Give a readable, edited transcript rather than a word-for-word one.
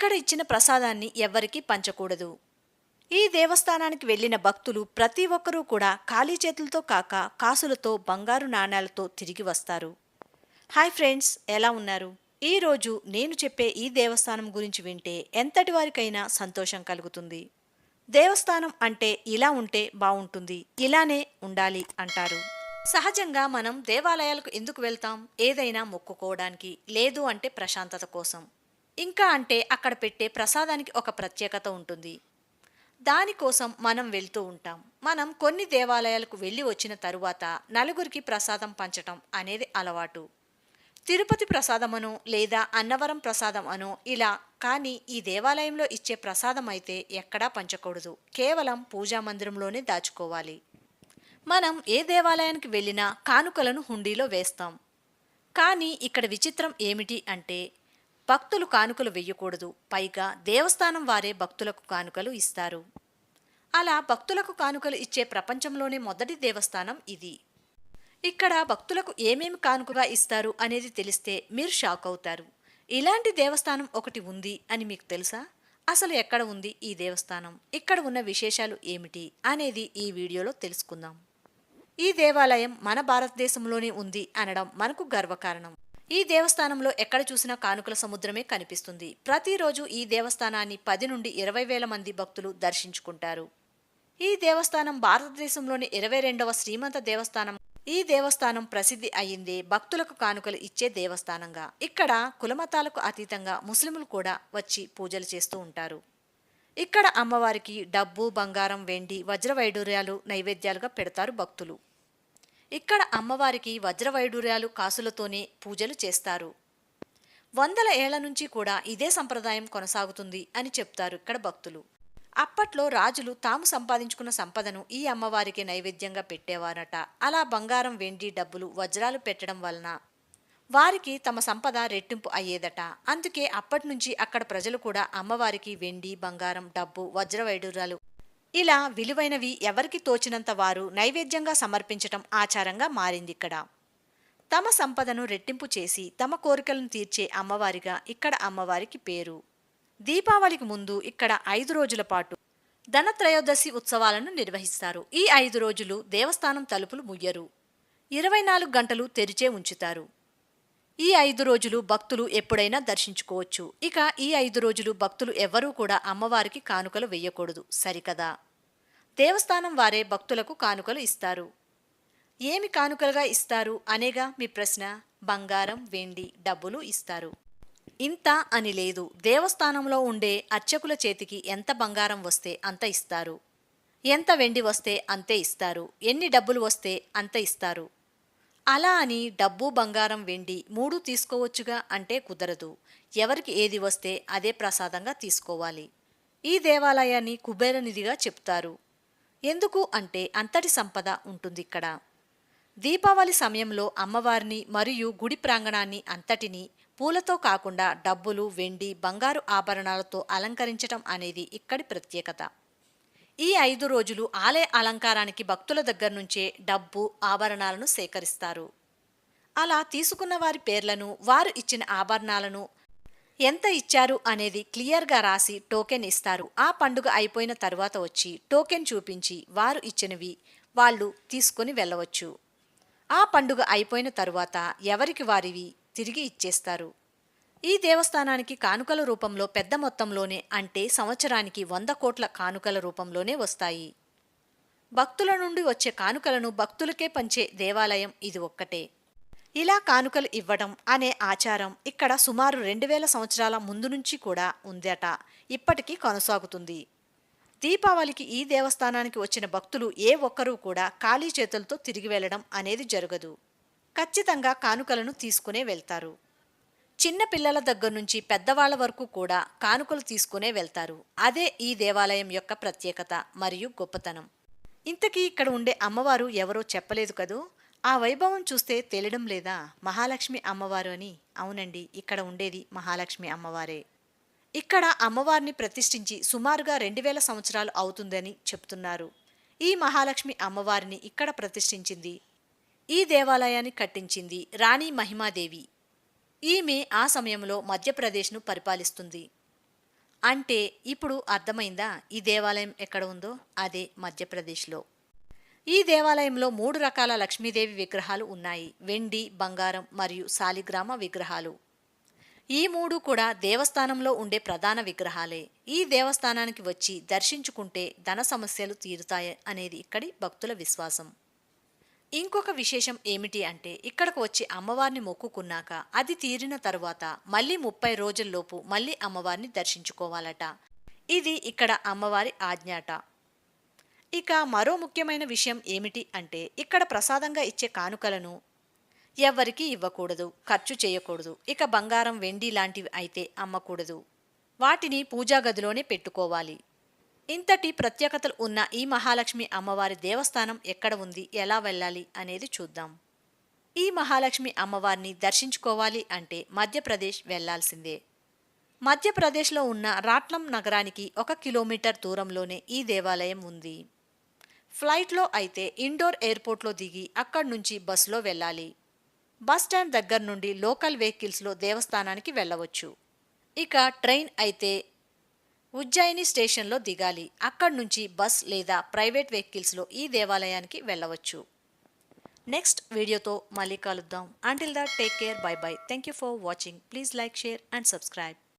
ఇక్కడ ఇచ్చిన ప్రసాదాన్ని ఎవ్వరికీ పంచకూడదు. ఈ దేవస్థానానికి వెళ్లిన భక్తులు ప్రతి ఒక్కరూ కూడా ఖాళీ చేతులతో కాక కాసులతో బంగారు నాణేలతో తిరిగి వస్తారు. హాయ్ ఫ్రెండ్స్, ఎలా ఉన్నారు? ఈరోజు నేను చెప్పే ఈ దేవస్థానం గురించి వింటే ఎంతటి వారికైనా సంతోషం కలుగుతుంది. దేవస్థానం అంటే ఇలా ఉంటే బావుంటుంది, ఇలానే ఉండాలి అంటారు. సహజంగా మనం దేవాలయాలకు ఎందుకు వెళ్తాం? ఏదైనా మొక్కుకోవడానికి, లేదు అంటే ప్రశాంతత కోసం, ఇంకా అంటే అక్కడ పెట్టే ప్రసాదానికి ఒక ప్రత్యేకత ఉంటుంది. దానికోసం మనం వెళ్తూ ఉంటాం. మనం కొన్ని దేవాలయాలకు వెళ్ళి వచ్చిన తరువాత నలుగురికి ప్రసాదం పంచటం అనేది అలవాటు. తిరుపతి ప్రసాదమనో లేదా అన్నవరం ప్రసాదం అనో ఇలా. కానీ ఈ దేవాలయంలో ఇచ్చే ప్రసాదం అయితే ఎక్కడా పంచకూడదు, కేవలం పూజా మందిరంలోనే దాచుకోవాలి. మనం ఏ దేవాలయానికి వెళ్ళినా కానుకలను హుండీలో వేస్తాం. కానీ ఇక్కడ విచిత్రం ఏమిటి అంటే భక్తులు కానుకలు వెయ్యకూడదు. పైగా దేవస్థానం వారే భక్తులకు కానుకలు ఇస్తారు. అలా భక్తులకు కానుకలు ఇచ్చే ప్రపంచంలోనే మొదటి దేవస్థానం ఇది. ఇక్కడ భక్తులకు ఏమేమి కానుకగా ఇస్తారు అనేది తెలిస్తే మీరు షాక్ అవుతారు. ఇలాంటి దేవస్థానం ఒకటి ఉంది అని మీకు తెలుసా? అసలు ఎక్కడ ఉంది ఈ దేవస్థానం, ఇక్కడ ఉన్న విశేషాలు ఏమిటి అనేది ఈ వీడియోలో తెలుసుకుందాం. ఈ దేవాలయం మన భారతదేశంలోనే ఉంది అనడం మనకు గర్వకారణం. ఈ దేవస్థానంలో ఎక్కడ చూసినా కానుకల సముద్రమే కనిపిస్తుంది. ప్రతిరోజు ఈ దేవస్థానాన్ని 10 నుండి 20,000 మంది భక్తులు దర్శించుకుంటారు. ఈ దేవస్థానం భారతదేశంలోని 22వ శ్రీమంత దేవస్థానం. ఈ దేవస్థానం ప్రసిద్ధి అయిందే భక్తులకు కానుకలు ఇచ్చే దేవస్థానంగా. ఇక్కడ కులమతాలకు అతీతంగా ముస్లింలు కూడా వచ్చి పూజలు చేస్తూ ఉంటారు. ఇక్కడ అమ్మవారికి డబ్బు, బంగారం, వెండి, వజ్రవైడూర్యాలు నైవేద్యాలుగా పెడతారు భక్తులు. ఇక్కడ అమ్మవారికి వజ్రవైడూర్యాలు కాసులతోనే పూజలు చేస్తారు. వందల ఏళ్ల నుంచి కూడా ఇదే సంప్రదాయం కొనసాగుతుంది అని చెప్తారు ఇక్కడ భక్తులు. అప్పట్లో రాజులు తాము సంపాదించుకున్న సంపదను ఈ అమ్మవారికి నైవేద్యంగా పెట్టేవారట. అలా బంగారం, వెండి, డబ్బులు, వజ్రాలు పెట్టడం వలన వారికి తమ సంపద రెట్టింపు అయ్యేదట. అందుకే అప్పటినుంచి అక్కడ ప్రజలు కూడా అమ్మవారికి వెండి, బంగారం, డబ్బు, వజ్రవైడూర్యాలు ఇలా విలువైనవి ఎవరికి తోచినంత వారు నైవేద్యంగా సమర్పించటం ఆచారంగా మారిందిక్కడ. తమ సంపదను రెట్టింపు చేసి తమ కోరికలను తీర్చే అమ్మవారిగా ఇక్కడ అమ్మవారికి పేరు. దీపావళికి ముందు ఇక్కడ 5 రోజుల పాటు ధనత్రయోదశి ఉత్సవాలను నిర్వహిస్తారు. ఈ 5 రోజులు దేవస్థానం తలుపులు ముయ్యరు, 24 గంటలు తెరిచే ఉంచుతారు. ఈ 5 రోజులు భక్తులు ఎప్పుడైనా దర్శించుకోవచ్చు. ఇక ఈ 5 రోజులు భక్తులు ఎవ్వరూ కూడా అమ్మవారికి కానుకలు వెయ్యకూడదు, సరికదా? దేవస్థానం వారే భక్తులకు కానుకలు ఇస్తారు. ఏమి కానుకలుగా ఇస్తారు అనేగా మీ ప్రశ్న? బంగారం, వెండి, డబ్బులు ఇస్తారు. ఇంత అని లేదు, దేవస్థానంలో ఉండే అర్చకుల చేతికి ఎంత బంగారం వస్తే అంత ఇస్తారు, ఎంత వెండి వస్తే అంతే ఇస్తారు, ఎన్ని డబ్బులు వస్తే అంత ఇస్తారు. అలా అని డబ్బు, బంగారం, వెండి 3 తీసుకోవచ్చుగా అంటే కుదరదు. ఎవరికి ఏది వస్తే అదే ప్రసాదంగా తీసుకోవాలి. ఈ దేవాలయాన్ని కుబేర నిధిగా చెప్తారు. ఎందుకు అంటే అంతటి సంపద ఉంటుంది ఇక్కడ. దీపావళి సమయంలో అమ్మవారిని మరియు గుడి ప్రాంగణాన్ని అంతటినీ పూలతో కాకుండా డబ్బులు, వెండి, బంగారు ఆభరణాలతో అలంకరించటం అనేది ఇక్కడి ప్రత్యేకత. ఈ 5 రోజులు ఆలయ అలంకారానికి భక్తుల దగ్గర నుంచే డబ్బు, ఆభరణాలను సేకరిస్తారు. అలా తీసుకున్న వారి పేర్లను, వారు ఇచ్చిన ఆభరణాలను, ఎంత ఇచ్చారు అనేది క్లియర్గా రాసి టోకెన్ ఇస్తారు. ఆ పండుగ అయిపోయిన తరువాత వచ్చి టోకెన్ చూపించి వారు ఇచ్చినవి వాళ్ళు తీసుకుని వెళ్ళవచ్చు. ఆ పండుగ అయిపోయిన తరువాత ఎవరికి వారివి తిరిగి ఇచ్చేస్తారు. ఈ దేవస్థానానికి కానుకల రూపంలో పెద్ద మొత్తంలోనే, అంటే సంవత్సరానికి 100 కోట్ల కానుకల రూపంలోనే వస్తాయి. భక్తుల నుండి వచ్చే కానుకలను భక్తులకే పంచే దేవాలయం ఇది ఒక్కటే. ఇలా కానుకలు ఇవ్వడం అనే ఆచారం ఇక్కడ సుమారు 2000 సంవత్సరాల ముందు నుంచి కూడా ఉందట. ఇప్పటికీ కొనసాగుతుంది. దీపావళికి ఈ దేవస్థానానికి వచ్చిన భక్తులు ఏ ఒక్కరూ కూడా ఖాళీ చేతులతో తిరిగి వెళ్లడం అనేది జరగదు. ఖచ్చితంగా కానుకలను తీసుకునే వెళ్తారు. చిన్న పిల్లల దగ్గర నుంచి పెద్దవాళ్ల వరకు కూడా కానుకలు తీసుకునే వెళ్తారు. అదే ఈ దేవాలయం యొక్క ప్రత్యేకత మరియు గొప్పతనం. ఇంతకీ ఇక్కడ ఉండే అమ్మవారు ఎవరో చెప్పలేదు కదూ. ఆ వైభవం చూస్తే తెలియడం లేదా? మహాలక్ష్మి అమ్మవారు అని. అవునండి, ఇక్కడ ఉండేది మహాలక్ష్మి అమ్మవారే. ఇక్కడ అమ్మవారిని ప్రతిష్ఠించి సుమారుగా 2000 సంవత్సరాలు అవుతుందని చెప్తున్నారు. ఈ మహాలక్ష్మి అమ్మవారిని ఇక్కడ ప్రతిష్ఠించింది, ఈ దేవాలయాన్ని కట్టించింది రాణి మహిమాదేవి. ఈమె ఆ సమయంలో మధ్యప్రదేశ్ను పరిపాలిస్తుంది. అంటే ఇప్పుడు అర్థమైందా ఈ దేవాలయం ఎక్కడ ఉందో? అదే మధ్యప్రదేశ్లో. ఈ దేవాలయంలో 3 రకాల లక్ష్మీదేవి విగ్రహాలు ఉన్నాయి. వెండి, బంగారం మరియు శాలిగ్రామ విగ్రహాలు. ఈ 3 కూడా దేవస్థానంలో ఉండే ప్రధాన విగ్రహాలే. ఈ దేవస్థానానికి వచ్చి దర్శించుకుంటే ధన సమస్యలు తీరుతాయి అనేది ఇక్కడి భక్తుల విశ్వాసం. ఇంకొక విశేషం ఏమిటి అంటే ఇక్కడకు వచ్చి అమ్మవారిని మొక్కుకున్నాక అది తీరిన తరువాత మళ్ళీ 30 రోజుల్లోపు మళ్ళీ అమ్మవారిని దర్శించుకోవాలట. ఇది ఇక్కడ అమ్మవారి ఆజ్ఞాట. ఇక మరో ముఖ్యమైన విషయం ఏమిటి అంటే ఇక్కడ ప్రసాదంగా ఇచ్చే కానుకలను ఎవ్వరికీ ఇవ్వకూడదు, ఖర్చు చేయకూడదు. ఇక బంగారం, వెండి లాంటివి అయితే అమ్మకూడదు. వాటిని పూజా గదిలోనే పెట్టుకోవాలి. ఇంతటి ప్రత్యేకతలు ఉన్న ఈ మహాలక్ష్మి అమ్మవారి దేవస్థానం ఎక్కడ ఉంది, ఎలా వెళ్ళాలి అనేది చూద్దాం. ఈ మహాలక్ష్మి అమ్మవారిని దర్శించుకోవాలి అంటే మధ్యప్రదేశ్ వెళ్లాల్సిందే. మధ్యప్రదేశ్లో ఉన్న రాట్లం నగరానికి 1 కిలోమీటర్ దూరంలోనే ఈ దేవాలయం ఉంది. ఫ్లైట్లో అయితే ఇండోర్ ఎయిర్పోర్ట్లో దిగి అక్కడి నుంచి బస్సులో వెళ్ళాలి. బస్ స్టాండ్ దగ్గర నుండి లోకల్ వెహికల్స్లో దేవస్థానానికి వెళ్ళవచ్చు. ఇక ట్రైన్ అయితే ఉజ్జయిని స్టేషన్లో దిగాలి. అక్కడి నుంచి బస్ లేదా ప్రైవేట్ వెహికల్స్లో ఈ దేవాలయానికి వెళ్ళవచ్చు. నెక్స్ట్ వీడియోతో మళ్ళీ కలుద్దాం. Until that take care, by by. Thank you for watching. Please like, share and subscribe.